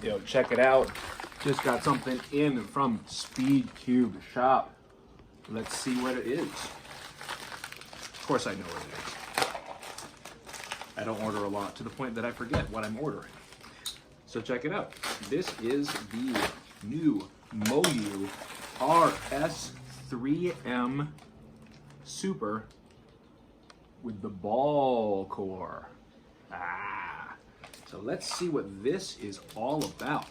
Yo, check it out. Just got something in from Speed Cube Shop. Let's see what it is. Of course I know what it is. I don't order a lot to the point that I forget what I'm ordering. So check it out. This is the new Moyu RS3M Super with the ball core. So let's see what this is all about.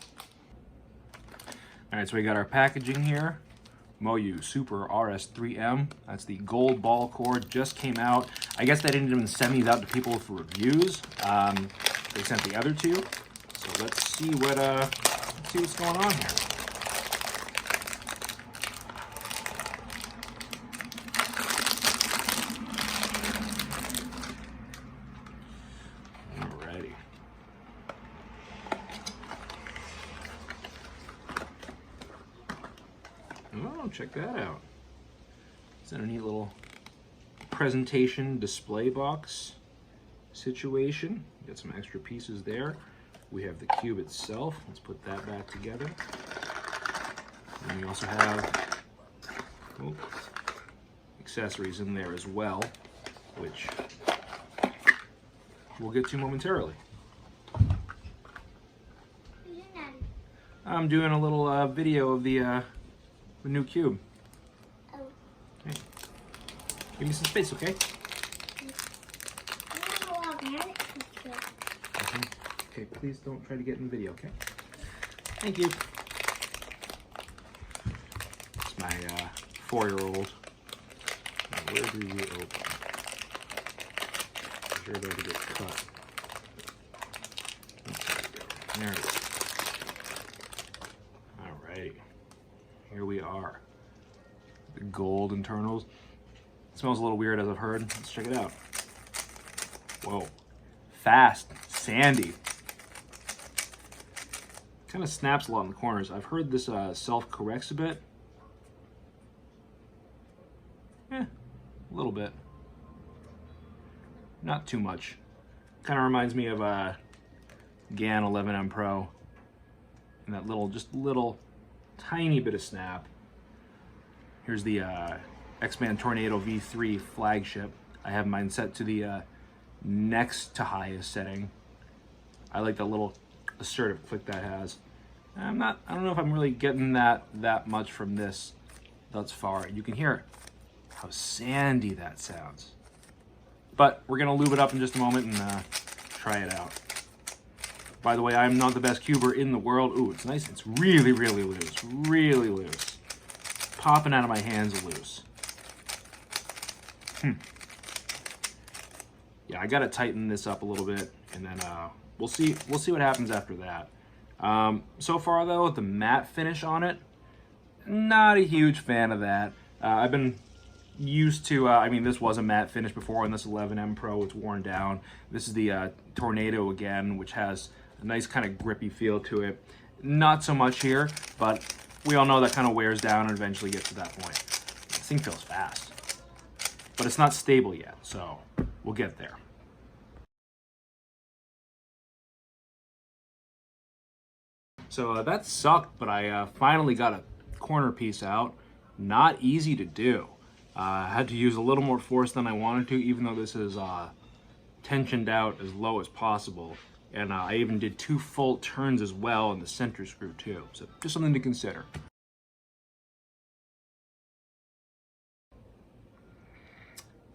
All right, so we got our packaging here. Moyu Super RS3M. That's the gold ball core, just came out. I guess they didn't even send these out to people for reviews. They sent the other two. So let's see what's going on here. Alrighty. Oh, check that out. It's in a neat little presentation display box situation. Got some extra pieces there. We have the cube itself. Let's put that back together. And we also have accessories in there as well, which we'll get to momentarily. I'm doing a little video of the new cube. Oh. Okay. Give me some space, okay? Okay, please don't try to get in the video, okay? Thank you. It's my 4-year-old. Where do we open? I'm sure about to get cut. There it is. Alrighty. Here we are. The gold internals. It smells a little weird, as I've heard. Let's check it out. Whoa. Fast. Sandy. Kind of snaps a lot in the corners. I've heard this self-corrects a bit. A little bit. Not too much. Kind of reminds me of GAN 11M Pro. And that little tiny bit of snap. Here's the X-Man Tornado V3 flagship. I have mine set to the next to highest setting. I like the little assertive click that has. I don't know if I'm really getting that much from this thus far. You can hear how sandy that sounds. But we're gonna lube it up in just a moment and try it out. By the way, I'm not the best cuber in the world. Ooh, it's nice. It's really, really loose. Really loose. Popping out of my hands loose. Yeah, I gotta tighten this up a little bit, and then we'll see what happens after that. So far though, the matte finish on it, not a huge fan of that. I've been used to, I mean, this was a matte finish before on this 11M Pro. It's worn down. This is the Tornado again, which has a nice kind of grippy feel to it. Not so much here, but we all know that kind of wears down and eventually gets to that point. This thing feels fast, but it's not stable yet, so we'll get there. So that sucked, but I finally got a corner piece out. Not easy to do. I had to use a little more force than I wanted to, even though this is tensioned out as low as possible. And I even did 2 full turns as well in the center screw too. So just something to consider.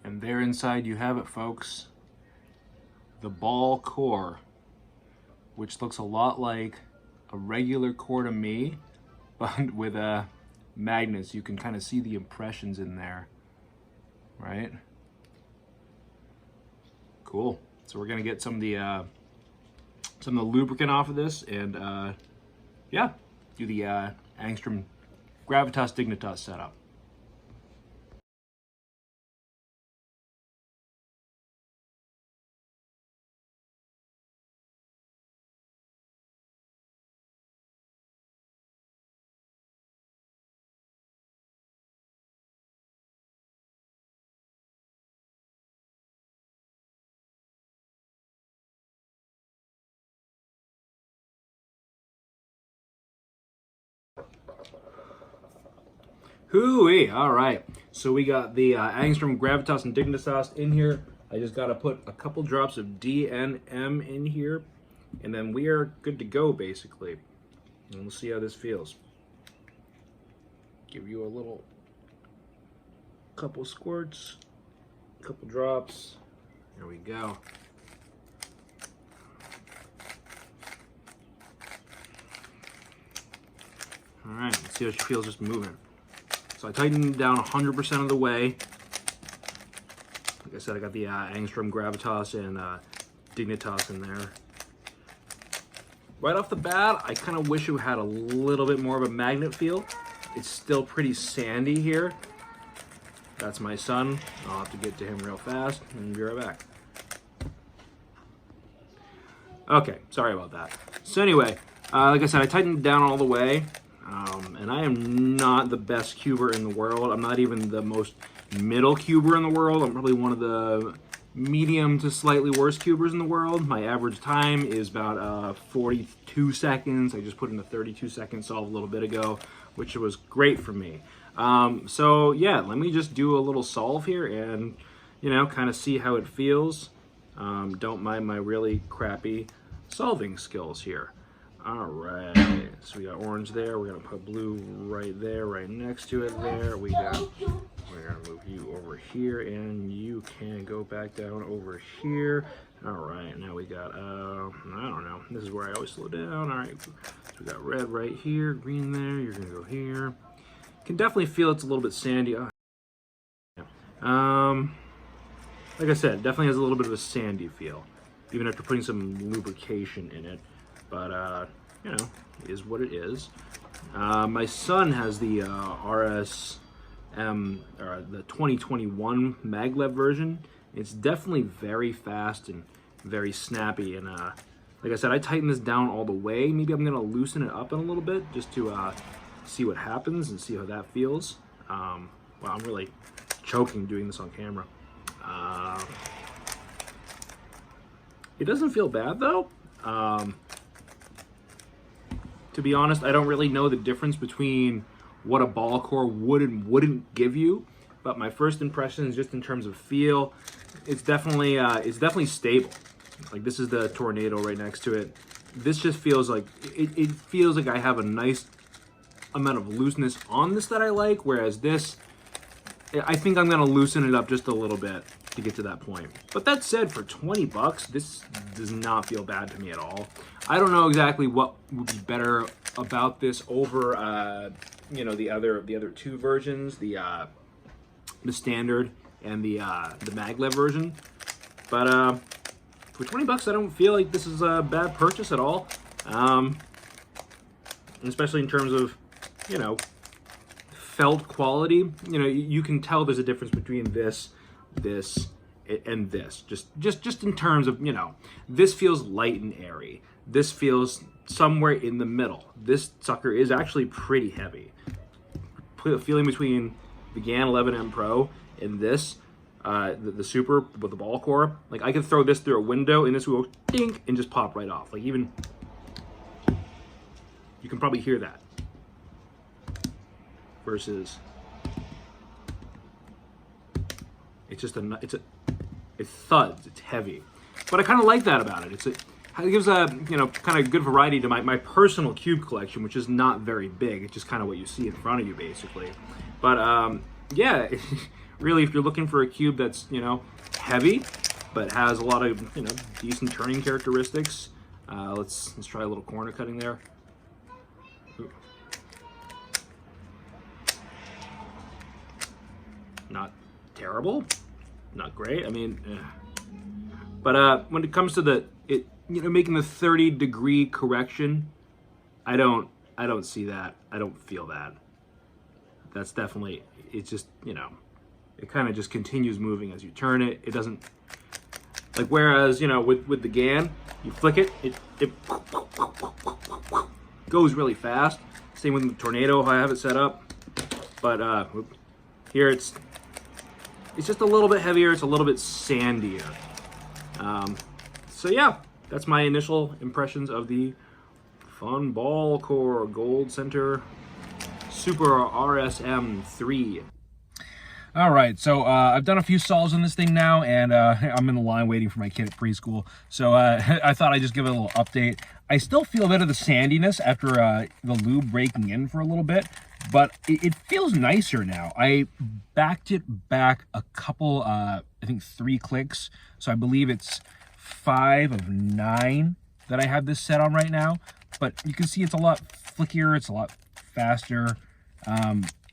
And there inside you have it, folks. The ball core, which looks a lot like a regular core to me, but with magnets. You can kind of see the impressions in there, right? Cool. So we're gonna get some of the lubricant off of this, and yeah, do the Angstrom Gravitas Dignitas setup. Hooey! All right, so we got the Angstrom Gravitas and Dignitas in here. I just got to put a couple drops of DNM in here, and then we are good to go, basically. And we'll see how this feels. Give you a little couple squirts, couple drops. There we go. All right, let's see how she feels just moving. So I tightened it down 100% of the way. Like I said, I got the Angstrom Gravitas and Dignitas in there. Right off the bat, I kind of wish it had a little bit more of a magnet feel. It's still pretty sandy here. That's my son. I'll have to get to him real fast and be right back. Okay, sorry about that. So anyway, like I said, I tightened it down all the way. And I am not the best cuber in the world. I'm not even the most middle cuber in the world. I'm probably one of the medium to slightly worse cubers in the world. My average time is about 42 seconds. I just put in a 32-second solve a little bit ago, which was great for me. So yeah, let me just do a little solve here and, you know, kind of see how it feels. Don't mind my really crappy solving skills here. All right, so we got orange there. We're gonna put blue right there, right next to it there. We're gonna move you over here, and you can go back down over here. All right, now we got, I don't know. This is where I always slow down. All right, so we got red right here, green there. You're gonna go here. Can definitely feel it's a little bit sandy. Oh, yeah. Like I said, definitely has a little bit of a sandy feel, even after putting some lubrication in it. But, you know, it is what it is. My son has the RS3M, or the 2021 maglev version. It's definitely very fast and very snappy. And like I said, I tightened this down all the way. Maybe I'm going to loosen it up in a little bit just to see what happens and see how that feels. Wow, I'm really choking doing this on camera. It doesn't feel bad, though. To be honest, I don't really know the difference between what a ball core would and wouldn't give you, but my first impressions, just in terms of feel, it's definitely stable. Like, this is the Tornado right next to it. This just feels like it feels like I have a nice amount of looseness on this that I like, whereas this, I think I'm gonna loosen it up just a little bit to get to that point. But that said, for 20 bucks, this does not feel bad to me at all. I don't know exactly what would be better about this over, you know, the other two versions, the standard and the maglev version. But for 20 bucks, I don't feel like this is a bad purchase at all. Especially in terms of, you know, felt quality. You know, you can tell there's a difference between this and this. Just in terms of, you know, this feels light and airy. This feels somewhere in the middle. This sucker is actually pretty heavy. Feeling between the GAN 11M Pro and this, the Super with the ball core, like I could throw this through a window and this will go dink and just pop right off. Like, even, you can probably hear that. Versus, it's just it thuds, it's heavy. But I kind of like that about it. It gives a, you know, kind of good variety to my personal cube collection, which is not very big. It's just kind of what you see in front of you, basically. But yeah, really, if you're looking for a cube that's, you know, heavy, but has a lot of, you know, decent turning characteristics, let's try a little corner cutting there. Ooh. Not terrible, not great. I mean, but when it comes to you know, making the 30-degree correction, I don't see that. I don't feel that. That's definitely, it's just, you know, it kind of just continues moving as you turn it. It doesn't, like, whereas, you know, with the GAN, you flick it, it goes really fast. Same with the Tornado, how I have it set up. But here it's just a little bit heavier. It's a little bit sandier. So yeah, that's my initial impressions of the Fun Ball Core Gold Center Super RS3M. All right, so I've done a few solves on this thing now, and I'm in the line waiting for my kid at preschool. So I thought I'd just give it a little update. I still feel a bit of the sandiness after the lube breaking in for a little bit, but it feels nicer now. I backed it back a couple, I think 3 clicks. So I believe it's 5 of 9 that I have this set on right now. But you can see it's a lot flickier, it's a lot faster.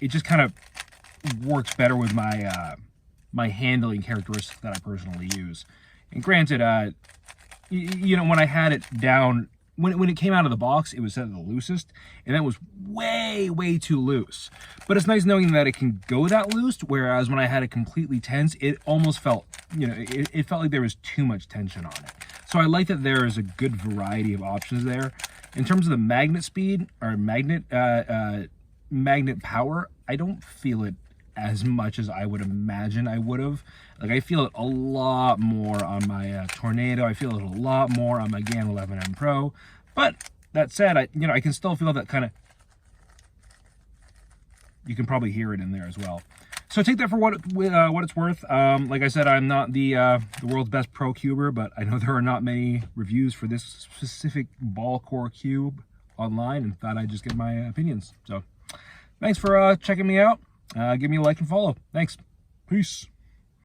It just kind of works better with my my handling characteristics that I personally use. And granted, you know, when I had it down, when it came out of the box, it was set at the loosest, and that was way too loose. But it's nice knowing that it can go that loose, whereas when I had it completely tense, it almost felt, you know, it felt like there was too much tension on it. So I like that there is a good variety of options there. In terms of the magnet speed, or magnet power, I don't feel it as much as I would imagine I would have. Like, I feel it a lot more on my Tornado. I feel it a lot more on my GAN 11M Pro. But that said, I can still feel that kind of. You can probably hear it in there as well. So take that for what it's worth. Like I said, I'm not the world's best pro cuber, but I know there are not many reviews for this specific ball core cube online, and thought I'd just get my opinions. So thanks for checking me out. Give me a like and follow. Thanks. Peace.